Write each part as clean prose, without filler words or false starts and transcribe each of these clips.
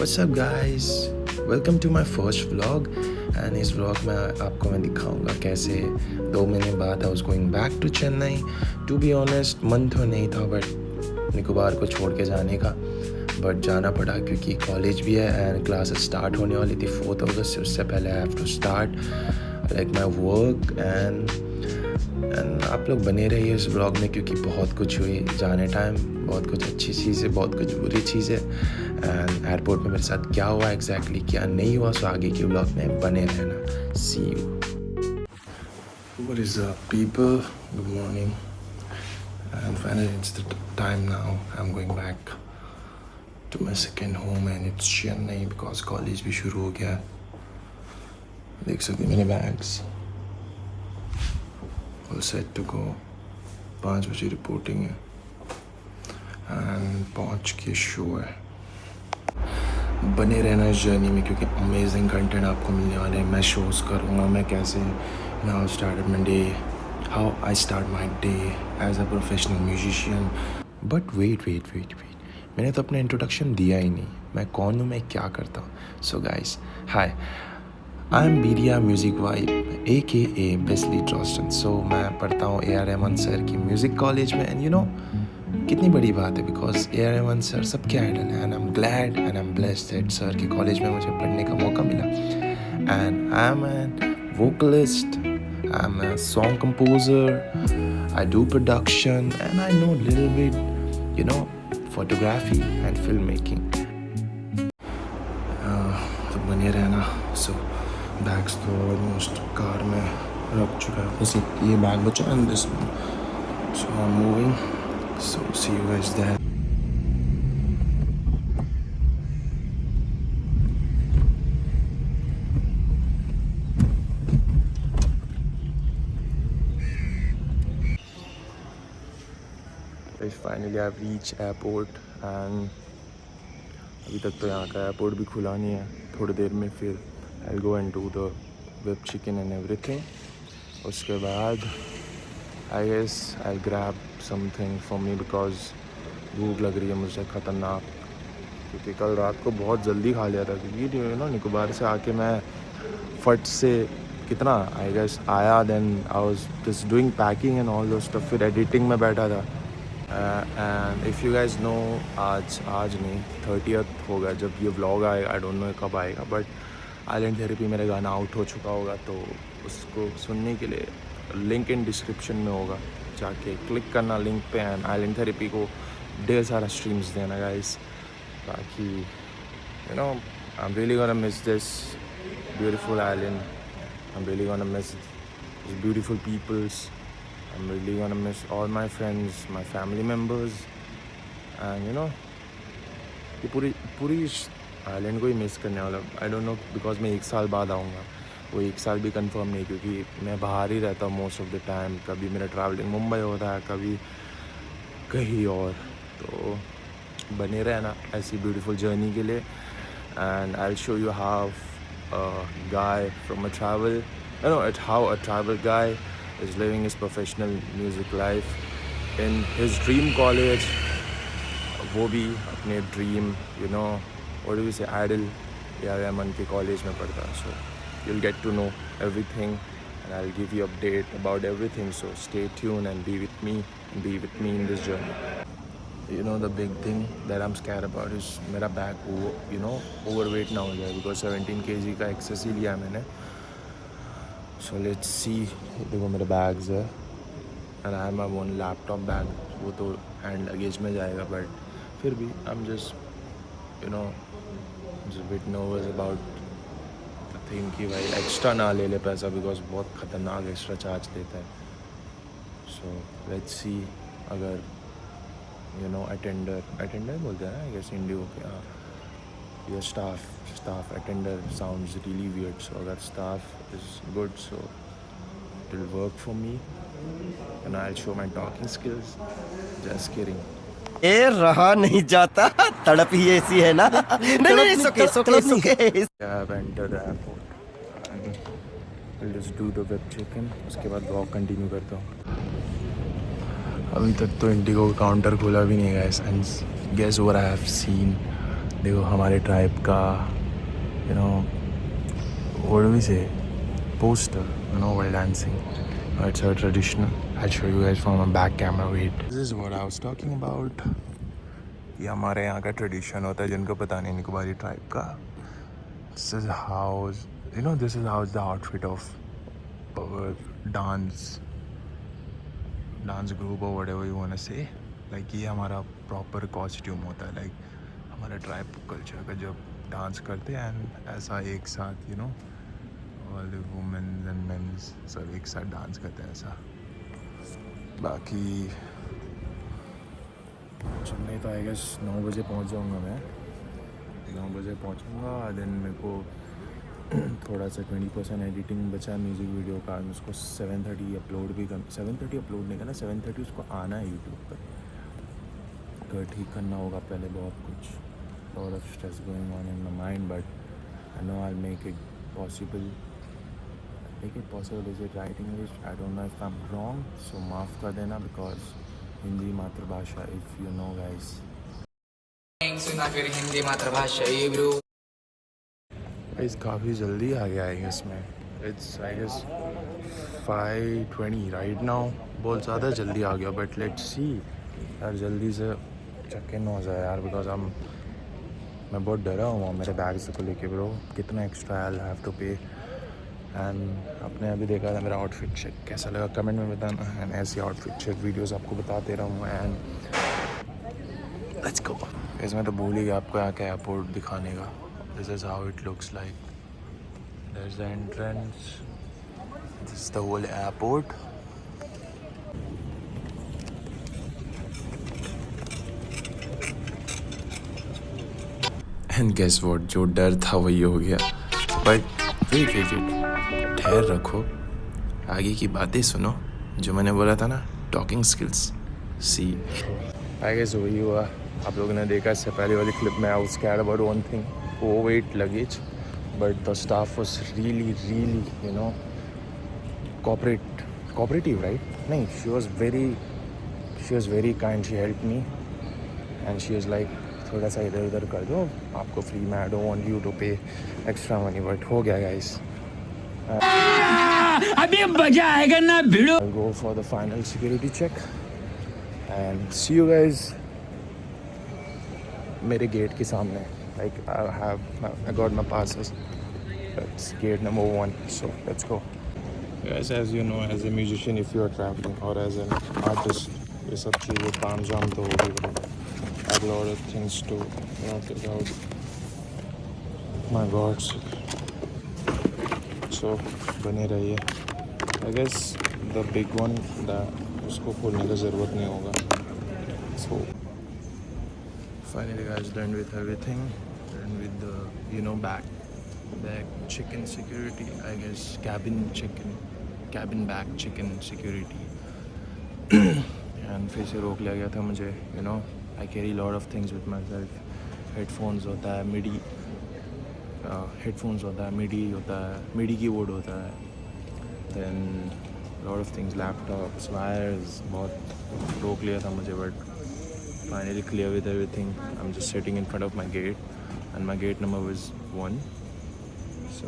What's up guys? Welcome to my first vlog and इस vlog में आपको मैं दिखाऊंगा कैसे 2 महीने बाद I was going back to Chennai. To be honest मन तो नहीं था बट निकोबार को छोड़ के जाने का बट जाना पड़ा क्योंकि कॉलेज भी है एंड क्लासेस स्टार्ट होने वाली थी 4 अगस्त से उससे पहले I have to start like my work and आप लोग बने रहिए इस ब्लॉग में क्योंकि बहुत कुछ हुई जाने टाइम बहुत कुछ अच्छी चीज़ें बहुत कुछ बुरी चीज़ें एंड एयरपोर्ट में मेरे साथ क्या हुआ एग्जैक्टली क्या नहीं हुआ सो आगे के ब्लॉग में बने रहना सी you What is up people? Good morning and finally it's the time now. I'm going back to my second home and it's Chennai because college भी शुरू हो गया देख सकते मेरे bags all set to go 5 बजे रिपोर्टिंग है and पहुँच के शो है बने रहना इस जर्नी में क्योंकि अमेजिंग कंटेंट आपको मिलने वाले हैं मैं शोज़ करूँगा मैं कैसे how started my day how I start my day as a professional musician but wait मैंने तो अपना इंट्रोडक्शन दिया ही नहीं मैं कौन हूँ मैं क्या करता हूँ so guys hi I am बीरिया music vibe AKA Besley Troston so मैं पढ़ता हूँ AR रहमान सर की म्यूज़िक कॉलेज में एंड यू नो कितनी बड़ी बात है बिकॉज AR रहमान सर सबके आइडल हैं and I am glad and I am blessed that sir के कॉलेज में मुझे पढ़ने का मौका मिला and I am an vocalist I am a song composer I do production and I know little bit you know photography and film making तो बने रहना सो बैग्स तो ऑलमोस्ट कार में रख चुका है बस ये बैग बचा and this one so I am moving so see you guys there finally I have reach airport एंड अभी तक तो यहाँ का एयरपोर्ट भी खुला नहीं है थोड़ी देर में फिर I'll go and do the whipped chicken and everything. उसके बाद I guess I'll grab something for me because भूख लग रही है मुझे ख़तरनाक क्योंकि कल रात को बहुत जल्दी खा लिया था क्योंकि यू नो निकोबार से आके मैं फट से कितना I guess आया then I was just doing packing and all those stuff फिर editing में बैठा था and if you guys know आज नहीं 30th होगा जब ये vlog आएगा I don't know कब आएगा but आइलैंड थेरेपी मेरा गाना आउट हो चुका होगा तो उसको सुनने के लिए लिंक इन डिस्क्रिप्शन में होगा जाके क्लिक करना लिंक पे एंड आइलैंड थेरेपी को ढेर सारा स्ट्रीम्स देना गाइस बाकी you know I am really gonna miss this beautiful island I am really gonna miss this beautiful peoples I am really gonna miss all my friends my family members and you know ये पूरी island को ही miss करने वाला आई don't no because मैं 1 साल बाद आऊँगा वो 1 साल भी कंफर्म नहीं क्योंकि मैं बाहर ही रहता हूँ मोस्ट ऑफ द टाइम कभी मेरा ट्रैवलिंग मुंबई होता है कभी कहीं और तो बने रहना ऐसी ब्यूटीफुल जर्नी के लिए and I will show you how guy from a travel know how a travel guy is living his professional music life in his dream college वो भी अपने dream you know what do we say idol AR Rahman के college में पढ़ता so you'll get to know everything and I'll give you update about everything so stay tuned and be with me in this journey you know the big thing that I'm scared about is मेरा bag you know overweight ना हो जाए because 17 kg का excess ही लिया मैंने so let's see देखो मेरे bags है and I have my one laptop bag वो तो hand luggage में जाएगा but फिर भी I'm just you know just a bit nervous about the thing कि भाई एक्स्ट्रा ना ले पैसा बिकॉज बहुत ख़तरनाक एक्स्ट्रा चार्ज लेता है सो लेट्स सी अगर यू नो अटेंडर बोलते हैं ना आई गेस इंडियो के हाँ या staff attender sounds really weird so अगर staff is good so it will work for me and I will show my talking skills just kidding ए रहा नहीं जाता तड़प ही ऐसी है ना नहीं सुके I've entered the airport and I'll just do the web check-in उसके बाद ब्लॉग कंटिन्यू करता हूँ अभी तक तो इंडिगो काउंटर खोला भी नहीं guys and guess what I have seen देखो हमारे ट्राइब का you know what do we say, poster, you know, while dancing. It's a traditional. I'll show you guys from a back camera. Wait, this is what I was talking about. ये हमारे यहाँ का tradition होता है जिनको पता नहीं Nicobari tribe का. This is how, you know, this is how the outfit of our dance group or whatever you want to say. Like ये हमारा प्रॉपर कॉस्ट्यूम होता है. लाइक हमारा ट्राइब कल्चर का जब डांस करते हैं एंड ऐसा एक साथ you know all the womens and mens सब एक साथ डांस करते हैं ऐसा. बाकी चेन्नई तो आई गेस 9 बजे पहुंच जाऊंगा मैं. 9 बजे पहुंचूंगा. देन मेरे को थोड़ा सा 20% एडिटिंग बचा म्यूज़िक वीडियो का. उसको 7:30 अपलोड भी कर 7:30 अपलोड नहीं करना 7:30 उसको आना है यूट्यूब पर. तो ठीक करना होगा पहले बहुत कुछ. lot of stress going on in my mind, but I know I'll make it possible. Is it right English? I don't know if I'm wrong, so maaf kar dena because Hindi मातृभाषा, if you know guys. सुना फिर हिंदी मातृभाषा ये bro. Guys काफ़ी जल्दी आ गया है इसमें. It's I guess 5:20 right now. बहुत ज़्यादा जल्दी आ गया, but let's see यार जल्दी से चेक इन हो जाए यार बिकॉज मैं बहुत डरा हुआ मेरे बैग्स को लेके ब्रो. कितना एक्स्ट्रा आई हैव टू पे. एंड आपने अभी देखा था मेरा आउटफिट चेक कैसा लगा कमेंट में बताना. एंड ऐसी आउटफिट चेक वीडियोस आपको बताते रहा हूँ. And let's go. इसमें तो भूल ही गया आपको यहाँ का एयरपोर्ट दिखाने का. This is how it looks like. There is the entrance. This is the whole airport. And guess what, जो डर था वही हो गया. बट वेट ठहर रखो. आगे की बातें सुनो. जो मैंने बोला था ना talking skills. See I guess वही हुआ. आप लोगों ने देखा इससे पहले वाली क्लिप में. I was scared about one thing, overweight luggage. But the staff was really you know cooperative right? नहीं, she was very kind. She helped me and she was like थोड़ा सा इधर उधर कर दो आपको फ्री में. I don't want you to pay extra money. But हो गया गाइस. अभी मजा आएगा ना भिड़ो. I'll go for the final security check and see you guys मेरे गेट के सामने. Like I got my passes. That's gate number 1. So let's go. Guys, as you know, as a musician, if you are traveling or as an artist, ये सब चीज़ें काम जाम तो होगी. I have a lot of things to take out. My God. So बने रहिए. I guess the big one that उसको खोलने का ज़रूरत नहीं होगा. So finally guys, done with everything. Done with the back chicken security. I guess cabin back chicken security. And फिर से रोक लिया गया था मुझे. I carry a lot of things with myself. Headphones होता है, MIDI headphones होता है, MIDI कीबोर्ड होता है. Then a lot of things, laptops, wires. बहुत रोक लिया था मुझे. But finally clear with everything. I'm just sitting in front of my gate and my gate number was 1. So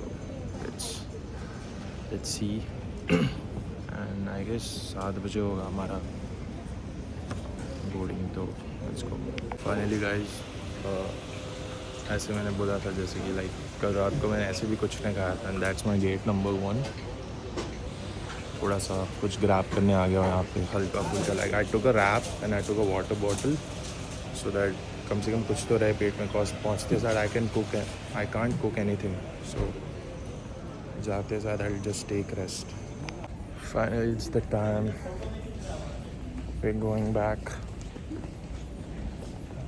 let's see. And I guess 7 बजे होगा हमारा boarding. तो let's go. Finally guys, ऐसे मैंने बोला था जैसे कि लाइक कल रात को मैंने ऐसे भी कुछ नहीं खाया था. And that's my gate number 1. थोड़ा सा कुछ ग्रैब करने आ गया यहाँ पे हल्का फुल्का. Like I took a wrap and I took a water bottle so that कम से कम कुछ तो रहे पेट में. कॉस्ट पहुँचते साथ I can't cook anything. So जाते साथ I just take rest. Finally it's the time. We going back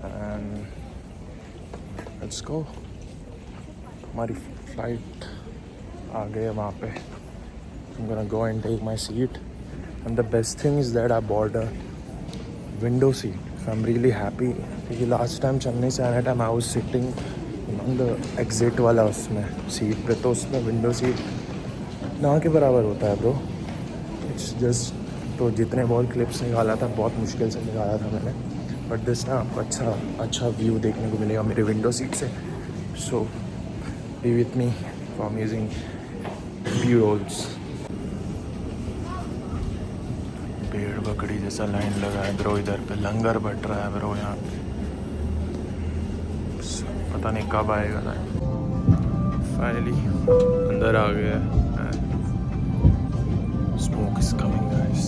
and let's go. हमारी फ्लाइट आ गई वहाँ पे. I'm gonna go and take my seat. And the best thing is that I bought a window seat. So I'm really happy. क्योंकि last time Chennai से आने time I was sitting on the exit वाला उसमें seat पे. तो उसमें window seat ना के बराबर होता है ब्रो. It's just तो जितने बहुत क्लिप्स निकाला था बहुत मुश्किल से निकाला था मैंने. बट दिस ना आपको अच्छा व्यू देखने को मिलेगा मेरे विंडो सीट से. So be with me for amazing view rolls. भेड़ बकरी जैसा लाइन लगा है ब्रो. इधर पे लंगर बट रहा है ब्रो यहाँ पे. पता नहीं कब आएगा ना. फाइनली अंदर आ गया है. Smoke is coming, guys.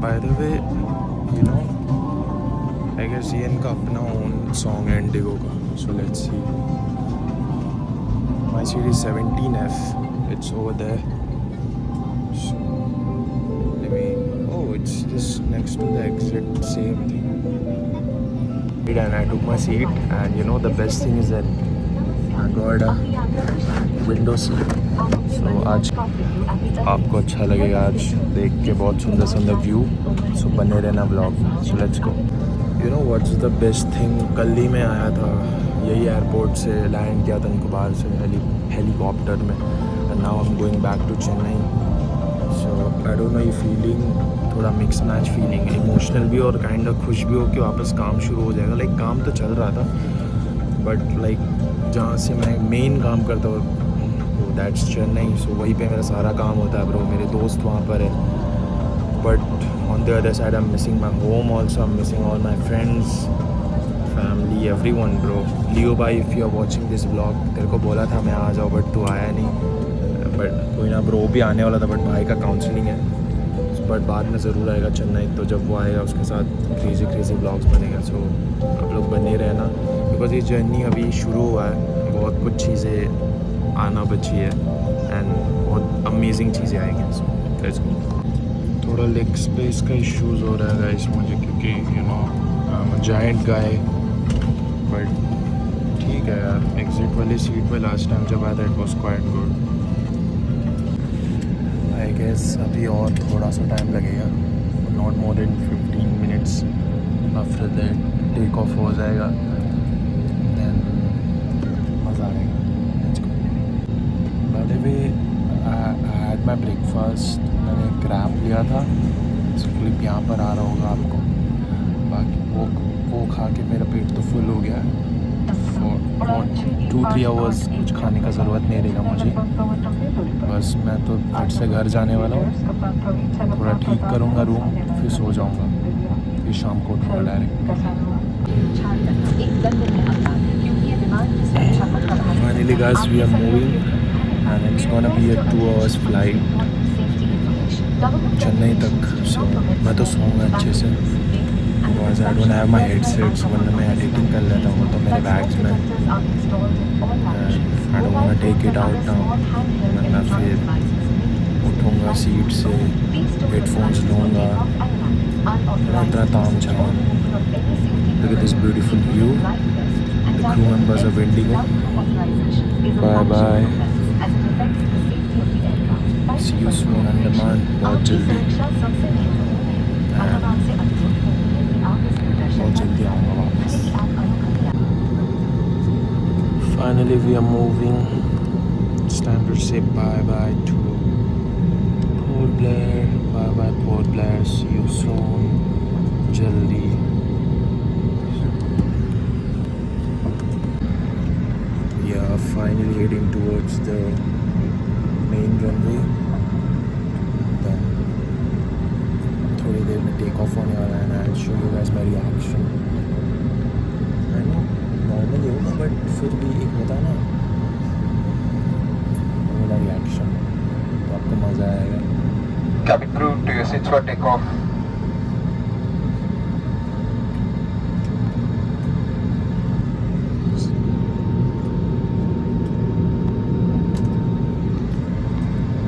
By the way, you know, I guess ये इनका अपना own song है Indigo का. So let's see. My seat is 17F. It's over there. So let me. Oh, it's just next to the exit. Same thing. And I took my seat, and you know the best thing is that I got a window seat. So आज आपको अच्छा लगेगा आज देख के बहुत सुंदर सुंदर व्यू. सो बने रहना ब्लॉग में. So let's go. You know what's the best thing. कल ही मैं आया था यही एयरपोर्ट से. लैंड किया था निकोबार से हेलीकॉप्टर में. And now I am going back to Chennai. So I don't know ये फीलिंग थोड़ा मिक्स मैच फीलिंग है. इमोशनल भी और काइंड ऑफ खुश भी हो कि वापस काम शुरू हो जाएगा. लाइक काम तो चल रहा था बट लाइक जहाँ से मैं मेन काम करता हूँ दैट्स चेन्नई. सो वहीं पे मेरा सारा काम होता है ब्रो. मेरे दोस्त वहाँ पर है. But on the other side I am missing my home also. I am missing all my friends family everyone bro. Leo भाई if you are watching this blog, तेरे को बोला था मैं आ जाऊँ बट तू आया नहीं. बट कोई ना ब्रो भी आने वाला था बट भाई का काउंसलिंग है. बट बाद में ज़रूर आएगा चेन्नई. तो जब वो आएगा उसके साथ क्रेज़ी ब्लॉग्स बनेगा. सो आप लोग बने रहना बिकॉज ये जर्नी अभी शुरू हुआ है. बहुत कुछ चीज़ें आना बची है एंड बहुत अमेजिंग चीज़ें आएंगी. So let's go. थोड़ा लेग स्पेस का इश्यूज़ हो रहा है गाइस मुझे क्योंकि you know giant guy. But ठीक है यार. एग्जिट वाली सीट पे लास्ट टाइम जब आया था it was quite good. I guess अभी और थोड़ा सा टाइम लगेगा. Not more than 15 minutes. After that take off हो जाएगा. देन मज़ा आएगा. By the way I had my breakfast. मैंने क्रैप लिया था. इसका क्लिप यहाँ पर आ रहा होगा आपको. बाकी वो खा के मेरा पेट तो फुल हो गया है. फॉर 2-3 आवर्स कुछ खाने का ज़रूरत नहीं रहेगा मुझे. बस मैं तो फट से घर जाने वाला हूँ. थोड़ा ठीक करूँगा रूम फिर सो जाऊँगा. फिर शाम को उठूँगा direct. Finally guys we are moving and it's gonna be a 2 hours flight Chennai तक. सो मैं तो सोऊंगा अच्छे से because I don't have my headsets. वरना मैं एडिटिंग कर लेता हूँ तो मेरे बैग्स में. I don't want take it out now. वरना फिर उठूँगा सीट से हेडफोन्स लूँगा. इतना ताम झाम. Look at this beautiful view. The crew members of Indigo. Bye bye. See you soon Andaman. बहुत जल्दी आऊँगा वापस. Finally we are moving. It's time to say bye bye to Port Blair. Bye bye Port Blair. See you soon. जल्दी. Yeah, finally heading towards the main runway. Then थोड़ी देर में take off होने वाला है. And I show you guys my reaction. I know normal होगा but फिर भी एक होता है ना मेरा रिएक्शन. तो आपको मज़ा आएगा. Cabin crew to your seats for takeoff.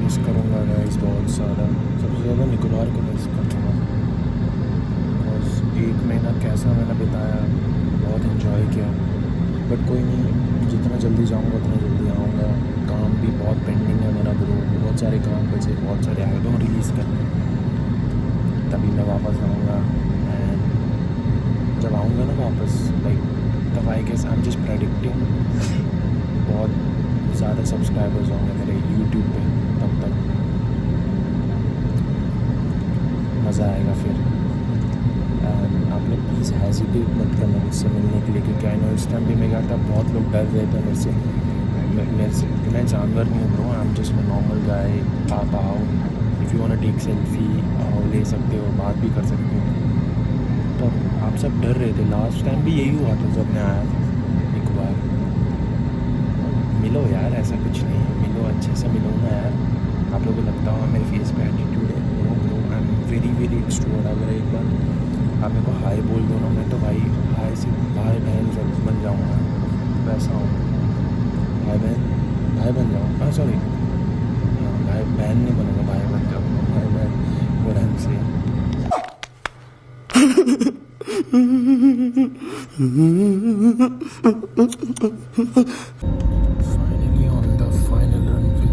Miss करूँगा गाइस बहुत सारा. सबसे ज़्यादा निकोबार को मिस करूँगा बिकॉज 1 महीना कैसा मैंने बिताया. बहुत इन्जॉय किया. बट कोई नहीं, जितना जल्दी जाऊँगा उतना जल्दी आऊँगा. काम भी बहुत पेंडिंग है मेरा ब्रो. बहुत सारे काम बचे. बहुत सारे एल्बम रिलीज़ करने. तभी मैं वापस आऊँगा. एंड जब आऊँगा ना वापस लाइक तब I guess I am just predicting बहुत ज़्यादा सब्सक्राइबर्स होंगे मेरे यूट्यूब पे. तब तक मज़ा आएगा. फिर एंड आप लोग प्लीज़ हेजिटेट मत करना मुझसे मिलने के लिए, क्योंकि आई नो इस टाइम भी मैं गया था, बहुत लोग डर रहे थे मेरे से। मैं जानवर नहीं हूँ bro, I am just a normal guy. आप आओ, if you want take selfie आओ, ले सकते हो, बात भी कर सकते हो। तो आप सब डर रहे थे, लास्ट टाइम भी यही हुआ था जब मैं आया था एक बार। मिलो यार, ऐसा कुछ नहीं है, मिलो, अच्छे से मिलो ना यार। आप लोगों को लगता होगा मेरे फेस पे एटीट्यूड है, no bro, I am very very extrovert. अगर एक बार आप मेरे को हाय बोल दो ना, मैं तो भाई हाय से भाई बहन सब बन जाऊँगा, वैसा हूँ। भाई बहन, भाई बन जाऊँ, हाँ सॉरी, हाँ भाई बहन नहीं बनूँगा, भाई बन जाऊँगा, भाई बहन वो ढंग से। Finally on the final runway.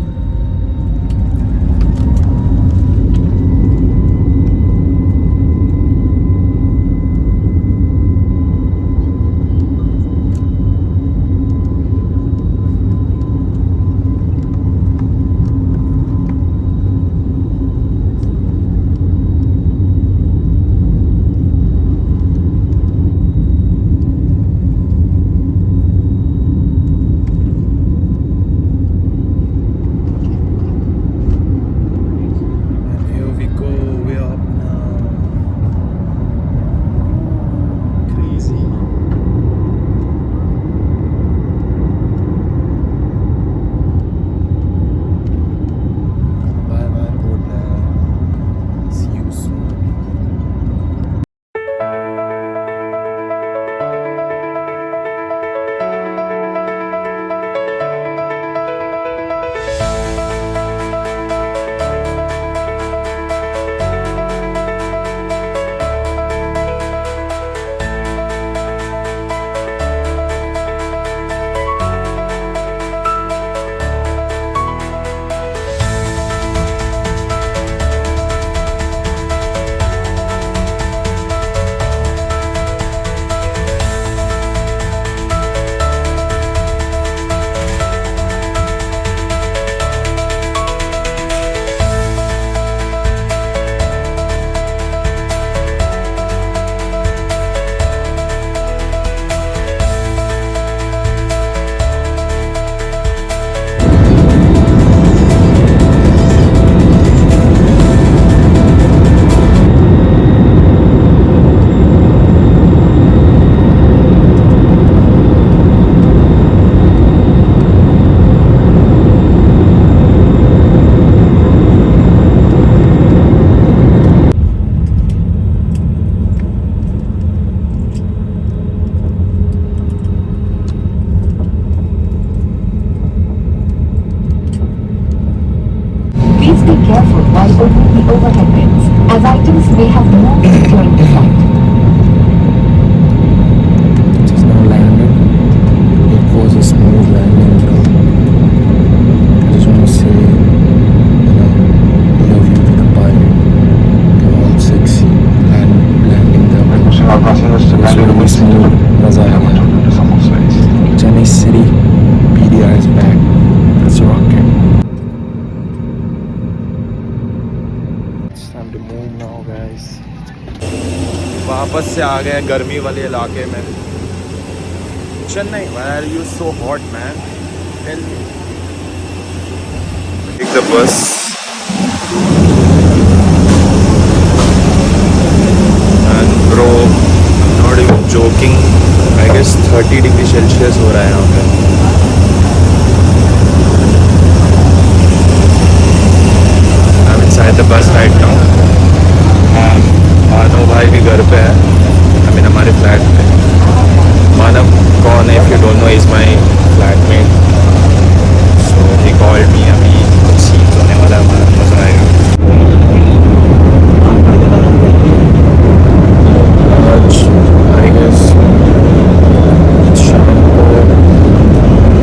And here we go, we're up now. Crazy. Bye bye Portland. See you soon. Please be careful while opening the overhead bins, as items may have moved during the flight. Just now landed. It was a smooth landing, bro. I just want to say, love you to the pilot. You're all sexy. Landing the Requesting all passengers to kindly remain seated. मजा We uh have गया. entered into some space. Chennai City, PDR is back. Let's rock it. It's time to move now, guys. वापस से आ गए गर्मी वाले इलाके में. Chennai, why are you so hot, man? Tell me. Take the bus. And bro, I'm not even joking. I guess 30 degree Celsius हो रहा है यहाँ पे. I'm inside the bus right now. मानव भाई भी घर पे है. I mean हमारे फ्लैट पे. मानव कौन है? If you don't know, is my flatmate. So he called me. अभी सीन होने वाला है हमारा, मज़ा आएगा. आज I guess शाम को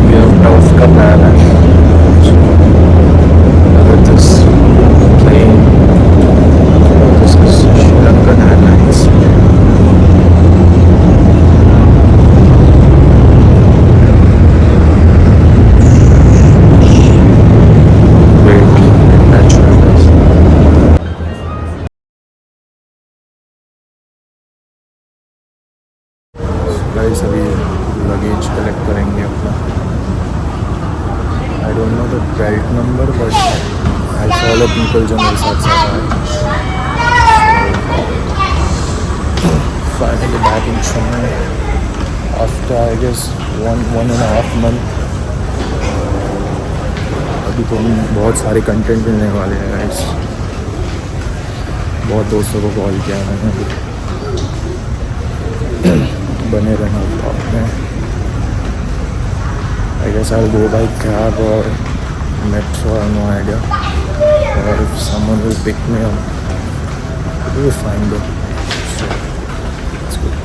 we have टॉफ का प्लान है. अगर this plane, this is Sri Lankan Airlines. Luggage collect करेंगे अपना. आई don't know the belt number but I follow people जो मेरे साथ साथ आए. Finally back in Chennai after I guess one and a half month. अभी तो बहुत सारे कंटेंट मिलने वाले हैं गाइस. बहुत दोस्तों को कॉल किया मैंने. बने रहना ब्लॉग में. I guess I'll go by cab or metro. I have no idea. Or if someone will pick me up, it will be fine though. So, it's good.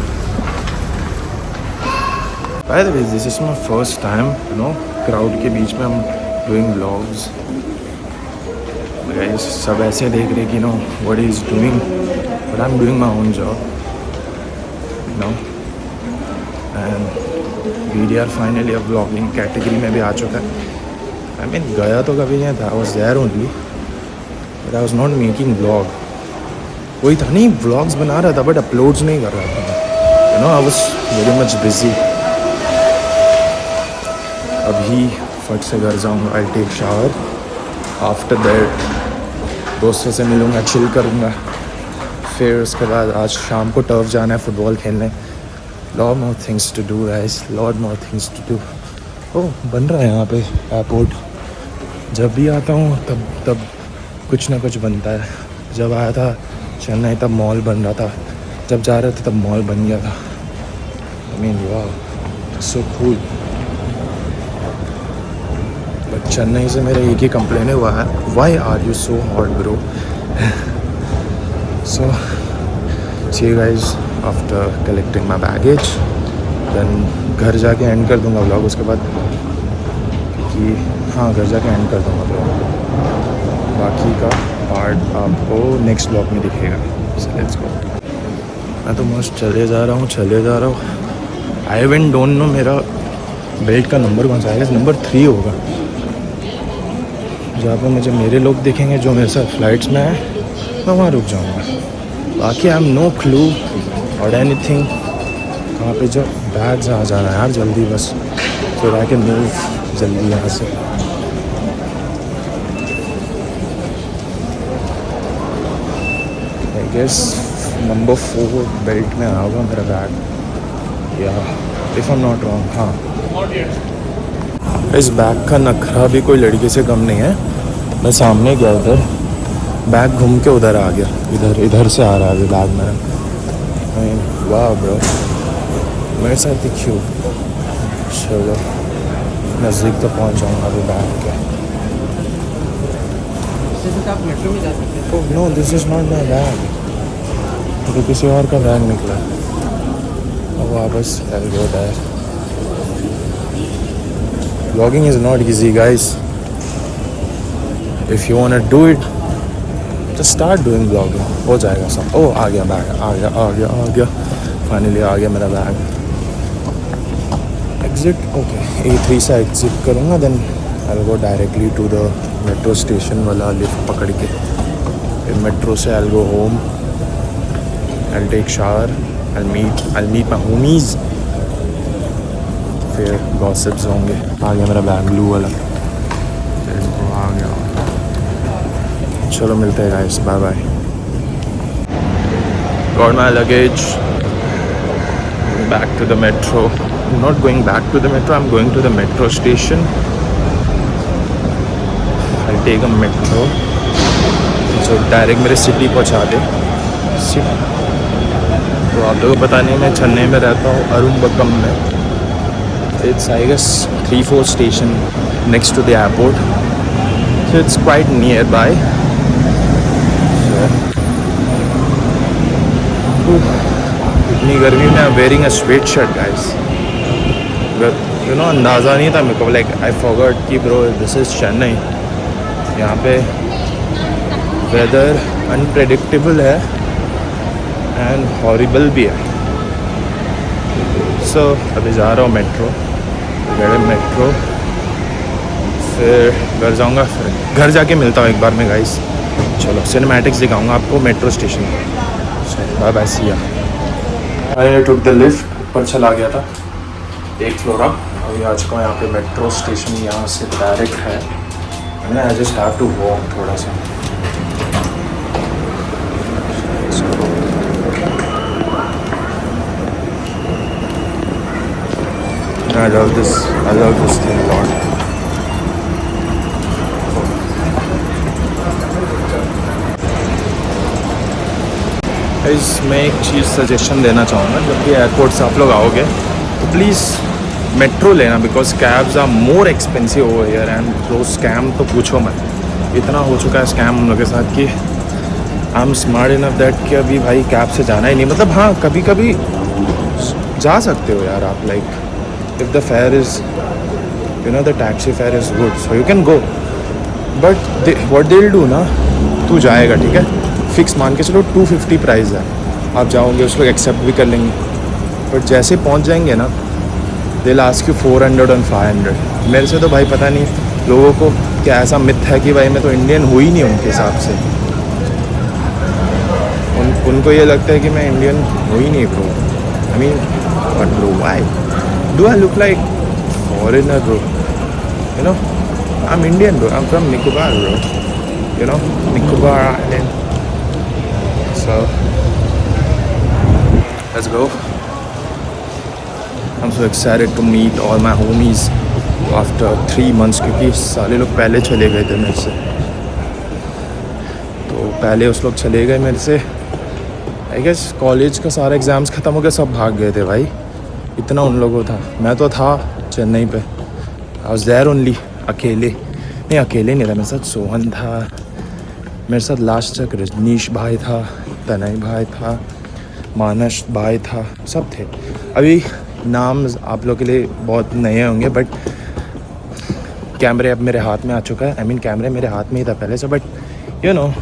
By the way, this is my first time, you know, crowd के बीच में I'm doing vlogs. Guys, सब ऐसे देख रहे कि no, what he is doing, but I'm doing my own job, you know. And VDR finally अब vlogging category में भी आ चुका है. I mean गया तो कभी नहीं था. I was there only, but I was not making vlog. वही था नहीं, vlogs बना रहा था but uploads नहीं कर रहा था. You know, I was very much busy. अभी फट से घर जाऊँगा. I'll take shower. After that दोस्तों से मिलूँगा, चिल करूँगा. फिर उसके बाद आज शाम को टर्फ जाना है फुटबॉल खेलने. Lot more things to do guys. Lot more things to do. ओह बन रहा है यहाँ पे एयरपोर्ट. जब भी आता हूँ तब कुछ ना कुछ बनता है. जब आया था चेन्नई तब मॉल बन रहा था. जब जा रहा था तब मॉल बन गया था. I mean wow, so cool. But Chennai से मेरा एक ही कंप्लेन हुआ है. Why are you so hot bro. So see you guys after collecting my baggage. Then घर जाके एंड कर दूंगा व्लॉग उसके बाद. कि हाँ घर जाके एंड कर दूंगा व्लॉग. बाकी का पार्ट आपको नेक्स्ट व्लॉग में दिखेगा. Let's go. मैं तो मस्त चले जा रहा हूँ. आई इवन डोंट नो मेरा बेल्ट का नंबर कौन सा आएगा. नंबर 3 होगा. जहाँ पर मुझे मेरे लोग दिखेंगे जो मेरे साथ फ्लाइट्स में हैं, मैं वहाँ रुक जाऊँगा. बाकी आई एम नो क्लू और एनीथिंग. कहाँ पे जो बैग्स आ जाना है यार जल्दी बस. फिर आई कैन मूव जल्दी यहाँ से. आई गेस नंबर 4 बेल्ट में आया होगा मेरा बैग. या if I am not wrong. हाँ इस बैग का नखरा भी कोई लड़की से कम नहीं है. मैं सामने गया उधर, बैग घूम के उधर आ गया. इधर से आ रहा है अभी बैग मेरा. वाह ब्रो, मेरे साथ ही क्यों. चलो नज़दीक तो पहुंच जाऊंगा अभी बैग के. No this is not my bag. तो किसी और का बैग निकला. अब वापस go that. Vlogging is not easy guys. If you wanna do it, just start doing vlogging. हो जाएगा सब. ओह आ गया बैग. आ गया फाइनली आ गया मेरा बैग. एग्जिट. ओके A3 से एग्जिट करूँगा. Then I will go directly to the metro station वाला लिफ्ट पकड़ के. फिर मेट्रो से I will go home. I will take shower. I will meet my homies. फिर गॉसिप्स होंगे. आ गया मेरा बैग ब्लू वाला. आ गया. चलो मिलते हैं guys. Bye bye. Got my luggage. Back to the metro. Not going back to the metro. I am going to the metro station. I take a metro जो डायरेक्ट मेरे सिटी पहुंचा दे. तो आप लोगों को पता नहीं, मैं चेन्नई में रहता हूँ अरुम्बक्कम में. It's I guess 3-4 station next to the airport, so it's quite nearby. So, इतनी गर्मी में I'm wearing a sweatshirt guys. But you know अंदाज़ा नहीं था मेरे को. Like I forgot कि bro this is Chennai. यहाँ पे weather unpredictable है and horrible भी है. So अभी जा रहा हूँ मेट्रो. फिर घर जाऊँगा. फिर घर जाके मिलता हूँ एक बार में गाइस. चलो सिनेमैटिक्स दिखाऊँगा आपको मेट्रो स्टेशन. बाय बाय सी या. आई टुक द लिफ्ट. ऊपर चला गया था. एक फ्लोर अप। अभी आ चुका हूँ यहाँ पे मेट्रो स्टेशन, यहाँ से डायरेक्ट है। I just have to walk थोड़ा सा। I love this thing a lot. मैं एक चीज़ सजेशन देना चाहूँगा, जब भी एयरपोर्ट से आप लोग आओगे तो प्लीज़ मेट्रो लेना, because cabs are more expensive over here and वो स्कैम तो पूछो मत। इतना हो चुका है स्कैम हम लोग के साथ कि I am smart enough that कि अभी भाई कैब से जाना ही नहीं। मतलब हाँ, कभी कभी जा सकते हो यार आप, like if the fair is the taxi fare is good so you can go, but what they will do ना, तू जाएगा ठीक है, फिक्स मान के चलो 250 प्राइस है, आप जाओगे उस लोग एक्सेप्ट भी कर लेंगे, बट जैसे पहुंच जाएंगे ना दे लास्ट यू 400 और 500। मेरे से तो भाई पता नहीं लोगों को क्या ऐसा मिथ है कि भाई मैं तो इंडियन हुई नहीं उनके हिसाब से। उनको ये लगता है कि मैं इंडियन हो ही नहीं bro. I mean but bro why do I look like foreigner bro? You know I M Indian bro, I am from Nicobar bro, you know Nicobar island. So let's go. I'm so excited to meet all my homies after 3 months, क्योंकि सारे लोग पहले चले गए थे मेरे से। तो पहले उस लोग चले गए मेरे से, आई गेस कॉलेज का सारा एग्ज़ाम्स ख़त्म हो गया, सब भाग गए थे भाई, इतना उन लोगों था। मैं तो था चेन्नई पे, आई वाज देयर ओनली, अकेले नहीं था, मेरे साथ सोहन था, मेरे साथ लास्ट तक रजनीश भाई था, तनय भाई था, मानस भाई था, सब थे। अभी नाम आप लोग के लिए बहुत नए होंगे, बट कैमरे अब मेरे हाथ में आ चुका है। आई मीन कैमरे मेरे हाथ में ही था पहले से, बट यू नो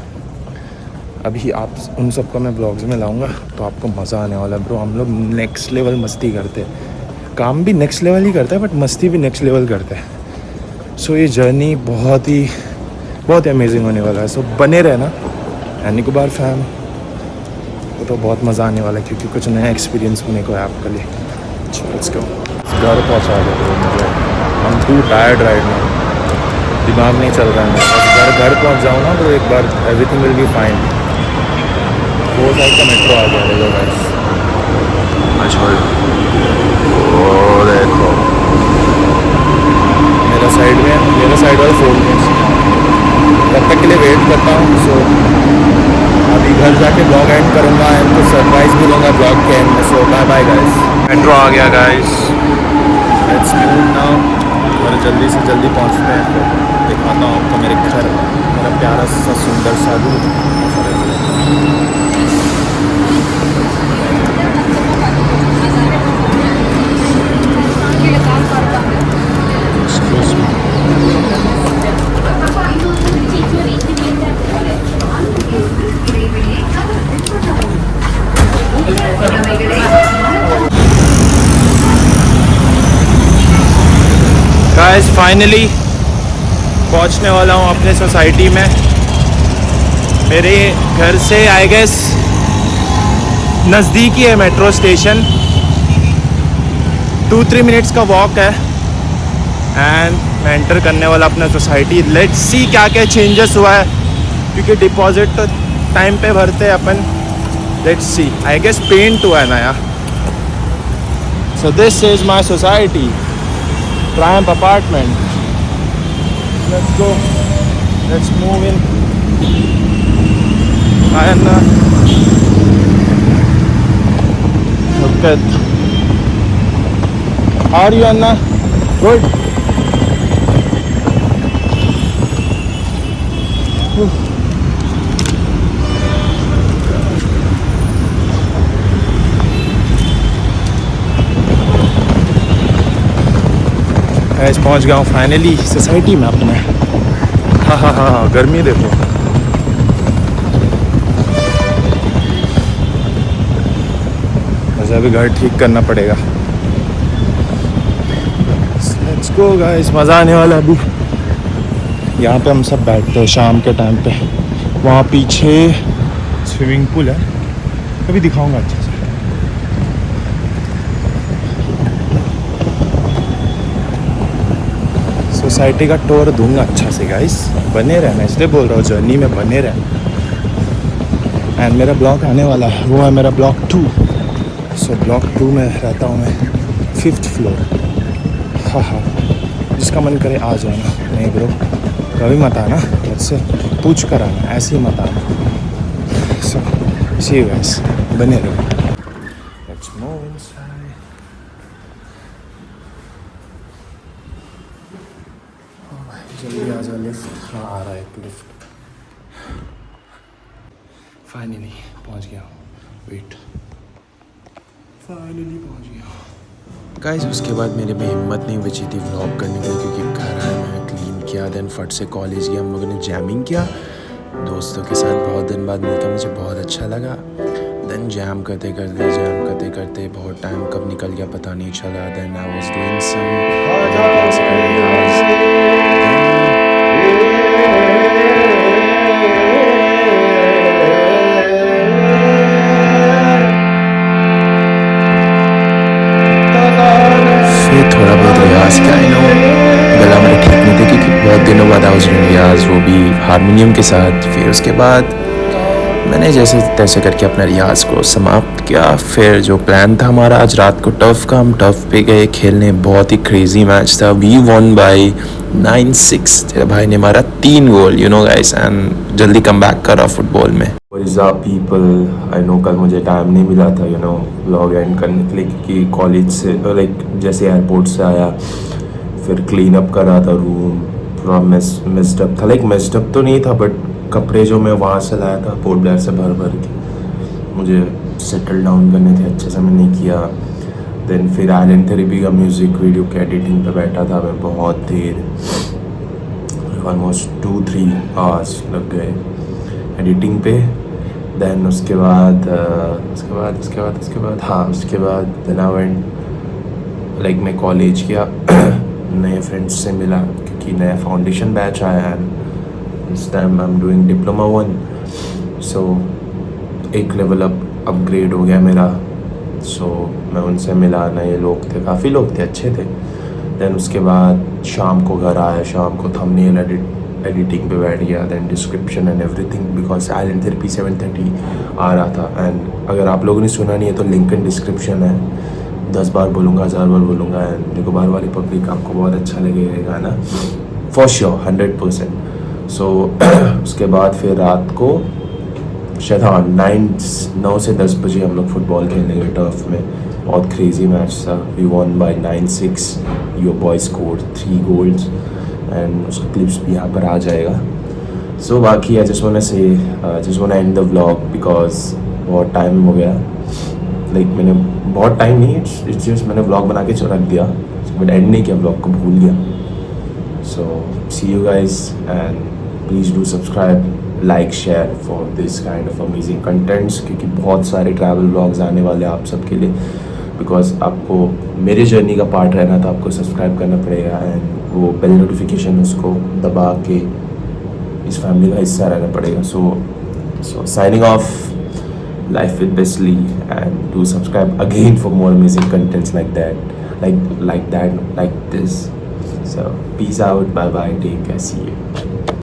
अभी आप उन सबको मैं ब्लॉग्स में लाऊंगा तो आपको मज़ा आने वाला है ब्रो। हम लोग नेक्स्ट लेवल मस्ती करते हैं, काम भी नेक्स्ट लेवल ही करते हैं, बट मस्ती भी नेक्स्ट लेवल करते हैं। सो ये जर्नी बहुत ही अमेजिंग होने वाला है। सो बने रहना एंड निकोबार फैम को तो बहुत मज़ा आने वाला है, क्योंकि कुछ नया एक्सपीरियंस होने को है आपके लिए। Let's go. घर पहुँचा दो मुझे, I am to tired right now, दिमाग नहीं चल रहा है मेरा। घर पहुँच जाऊँ ना तो एक बार everything will be fine. 4 side का मेट्रो आ गया देखो गाइस। अच्छा देखो मेरा साइड वाला 4 मिनट्स, तब तक के लिए वेट करता हूँ। सो अभी घर जाके ब्लॉग एंड करूँगा एंड कुछ सरप्राइज भी दूँगा ब्लॉग के एंड में। सो बाय बाय गाइस। मेट्रो आ गया गाइस, लेट्स मूव नाउ। और जल्दी से जल्दी पहुँचते हैं तो दिखाता हूँ आपको मेरे घर, मेरा प्यारा सा सुंदर सा रूम। गाइस फाइनली पहुंचने वाला हूं अपने सोसाइटी में। मेरे घर से आई गेस नज़दीक ही है मेट्रो स्टेशन, 2-3 मिनट्स का वॉक है एंड मैं एंटर करने वाला अपना सोसाइटी। लेट्स सी क्या क्या चेंजेस हुआ है, क्योंकि डिपॉजिट तो टाइम पे भरते हैं अपन। Let's see, I guess paint हुआ है नया। So this is my society, Triumph apartment. Let's go. Let's move in. And look at. How are you, Anna? Good. Guys पहुंच गया हूँ फाइनली सोसाइटी में अपने। हाँ गर्मी देखो। मुझे अभी घर ठीक करना पड़ेगा। लेट्स गो गाइस, मज़ा आने वाला है अभी। यहाँ पे हम सब बैठते हैं शाम के टाइम पे। वहाँ पीछे स्विमिंग पूल है, कभी दिखाऊंगा अच्छे से। सोसाइटी का टूर दूंगा अच्छा से गाइस, बने रहना, इसलिए बोल रहा हूँ जर्नी में बने रहना। एंड मेरा ब्लॉक आने वाला है, वो है मेरा ब्लॉक 2। सो ब्लॉक 2 में रहता हूँ मैं, 5th फ्लोर। हाँ, जिसका मन करे आ जाना। नहीं ब्रो, कभी मत आना, मुझसे पूछ कर आना, ऐसे ही मत आना। सो सी यू गाइस, बने रहो। Let's move inside. जल्दी आ जा, लिफ्ट। हाँ आ रहा है एक लिफ्ट। फाइनली पहुंच गया। वेट, फाइनली पहुंच गया गाइस। उसके बाद मेरे में हिम्मत नहीं बची थी व्लॉग करने की, क्योंकि घर आया, मैंने क्लीन किया, देन फट से कॉलेज गया, हम लोगों ने जैमिंग किया दोस्तों के साथ। बहुत दिन बाद मिलकर मुझे बहुत अच्छा लगा। देन जैम करते करते बहुत टाइम कब निकल गया पता नहीं चला। देन आई वाज डूइंग थोड़ा बहुत रियाज किया। आई नो गला मेरा ठीक नहीं था, क्योंकि बहुत दिनों बाद आई वाज डूइंग रियाज, वो भी हारमोनियम के साथ। फिर उसके बाद मैंने जैसे तैसे करके अपना रियाज को समाप्त किया। फिर जो प्लान था हमारा आज रात को टर्फ का, हम टर्फ पे गए खेलने। बहुत ही क्रेजी मैच था। We won by 9-6। तेरे भाई ने मारा 3 goal, you know guys, and जल्दी कम बैक करा फुटबॉल में। What is up people, I know कल मुझे टाइम नहीं मिला था, यू नो, व्लॉग एंड करने के लिए, क्योंकि कॉलेज से लाइक जैसे एयरपोर्ट से आया, फिर क्लीन अप कर रहा था रूम, पूरा मेस्ड अप था। लाइक मेस्ड अप तो नहीं था, बट कपड़े जो मैं वहाँ से लाया था पोर्ट ब्लेयर से भर के, मुझे सेटल डाउन करने थे, अच्छे से मैंने किया। देन फिर आइलैंड थेरेपी का म्यूज़िक वीडियो के एडिटिंग पे बैठा था मैं बहुत देर, ऑलमोस्ट 2-3 आवर्स लग गए एडिटिंग पे। देन उसके बाद देन आई वेंट, लाइक मैं कॉलेज गया, नए फ्रेंड्स से मिला, क्योंकि नया फाउंडेशन बैच आया है। This time I'm doing Diploma 1, so एक लेवल अपग्रेड हो गया मेरा। सो मैं उनसे मिला, नए लोग थे, काफ़ी लोग थे, अच्छे थे। देन उसके बाद शाम को घर आया, शाम को थंबनेल एडिटिंग पे बैठ गया, then description and everything, because island therapy 7:30 आ रहा था। एंड अगर आप लोगों ने सुना नहीं है तो लिंक इन डिस्क्रिप्शन है। 10 बार बोलूँगा, 1000 बार बोलूँगा। एंड निकोबार वाली पब्लिक आपको बहुत अच्छा लगेगा ना, फॉर श्योर 100%। सो उसके बाद फिर रात को शायद 9 से 10 बजे हम लोग फुटबॉल खेलने गए टर्फ में। बहुत क्रेजी मैच था। We won by 9-6। Your boy scored 3 goals, and उसका क्लिप्स भी यहाँ पर आ जाएगा। सो बाकी I just want end the vlog, because बहुत टाइम हो गया। लाइक मैंने बहुत टाइम नहीं, इट्स जस्ट मैंने व्लॉग बना के रख दिया, बट एंड नहीं किया, व्लॉग को भूल गया। So see you guys, and please do subscribe, like, share for this kind of amazing contents, क्योंकि बहुत सारे travel vlogs आने वाले हैं आप सबके लिए। बिकॉज आपको मेरे जर्नी का पार्ट रहना था, आपको सब्सक्राइब करना पड़ेगा, एंड वो बेल नोटिफिकेशन उसको दबा के इस फैमिली का हिस्सा रहना पड़ेगा। So signing off, life with Besley, and do subscribe again for more amazing contents like that, like this. So peace out, bye bye, take care, see you.